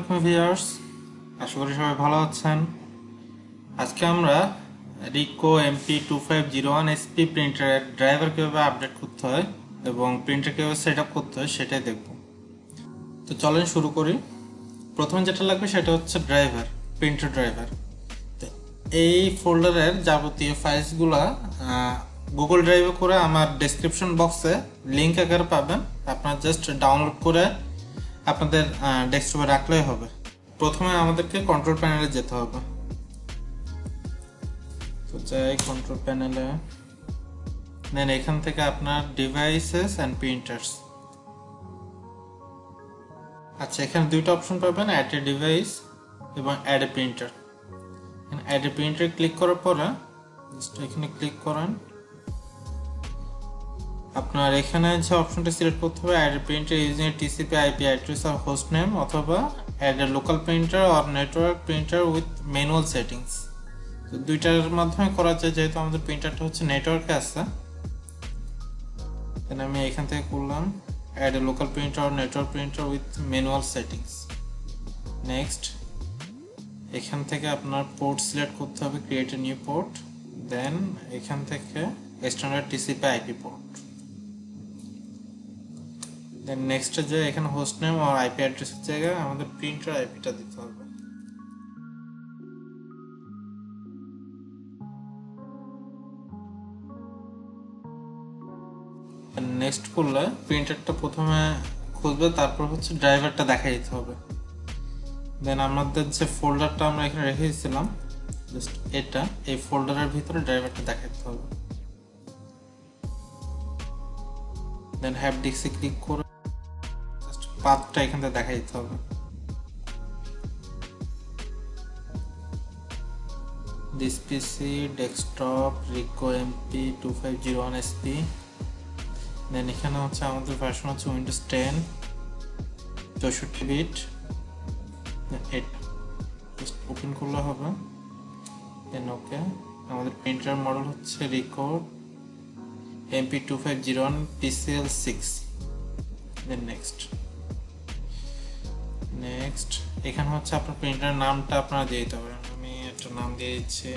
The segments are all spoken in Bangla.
আলাইকুম ভিউয়ার্স, আশা করি সবাই ভালো আছেন। আজকে আমরা রিকো এমপি 2501 এসপি প্রিন্টারের ড্রাইভার কীভাবে আপডেট করতে হয় এবং প্রিন্টার কীভাবে সেট আপ করতে হয় সেটাই দেখব। তো চলেন শুরু করি। প্রথমে যেটা লাগবে সেটা হচ্ছে ড্রাইভার, প্রিন্টার ড্রাইভার। তো এই ফোল্ডারের যাবতীয় ফাইলসগুলো গুগল ড্রাইভে করে আমার ডেসক্রিপশন বক্সে লিঙ্ক আকারে পাবেন। আপনারা জাস্ট ডাউনলোড করে আপনাদের ডেস্কটপে রাখলেই হবে। প্রথমে আমাদেরকে কন্ট্রোল প্যানেলে যেতে হবে। তো যাই কন্ট্রোল প্যানেলে, দেন এখান থেকে আপনার ডিভাইসেস অ্যান্ড প্রিন্টার্স। আচ্ছা, এখানে দুইটা অপশন পাবেন, অ্যাড এ ডিভাইস এবং add a printer. Add a printer click করার পরে জাস্ট এখানে ক্লিক করেন। আপনার এখানে যে অপশনটা সিলেক্ট করতে হবে, add a printer using TCP IP address or host name, অথবা add a local printer or network printer with manual settings. তো দুইটার মাধ্যমে করা যায়, যেহেতু আমাদের প্রিন্টারটা হচ্ছে নেটওয়ার্কে আছে। দেন আমি এখান থেকে করলাম add a local printer or network printer with manual settings. Next এখান থেকে আপনার পোর্ট সিলেক্ট করতে হবে, create a new port. Then এখান থেকে standard TCP IP port. Then next যে এখানে হোস্ট নেম আর আইপি অ্যাড্রেসের জায়গায় আমাদের প্রিন্টার আইপিটা দিতে হবে। নেক্সট করলে প্রিন্টারটা প্রথমে খুলবে, তারপর হচ্ছে ড্রাইভারটা দেখাই দিতে হবে। দেন আমাদের যে ফোল্ডারটা আমরা এখানে রেখে দিয়েছিলাম, জাস্ট এটা এই ফোল্ডারের ভিতরে ড্রাইভারটা দেখাই দিতে হবে। দেন হ্যাভ ডিস্কে ক্লিক করে জাস্ট পাথটা এখান থেকে দেখাই দিতে হবে। This PC desktop Ricoh MP 2501 SP. Then এখানে হচ্ছে আমাদের ভার্সন হচ্ছে উইন্ডোজ 10 64 বিট। এটা জাস্ট ওপেন করলে হবে। দেন ওকে, আমাদের প্রিন্টার মডেল হচ্ছে রিকো MP 2501 PCL6। দেন নেক্সট এখানে হচ্ছে আপনার প্রিন্টারের নামটা আপনারা দিয়ে দিতে পারেন। আমি একটা নাম দিয়ে দিচ্ছি।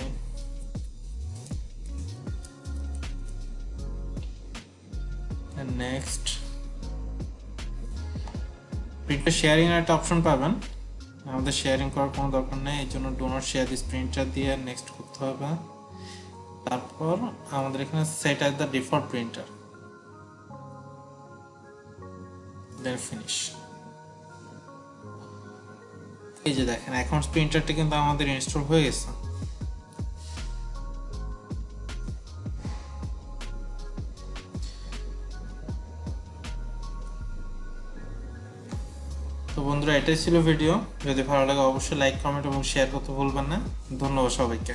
নেক্সট প্রিন্টার শেয়ারিং এর একটা অপশন পাবেন। আমাদের শেয়ারিং করার কোনো দরকার নেই, এই জন্য do not share this printer দিয়ে নেক্সট করতে হবে। তারপর আমাদের এখানে set as the default printer, then finish. এই যে দেখেন, এখন প্রিন্টারটা কিন্তু আমাদের ইনস্টল হয়ে গেছে। তো বন্ধুরা, এটাই ছিল ভিডিও। যদি ভালো লাগে অবশ্যই লাইক, কমেন্ট এবং শেয়ার করতে ভুলবেন না। ধন্যবাদ সবাইকে।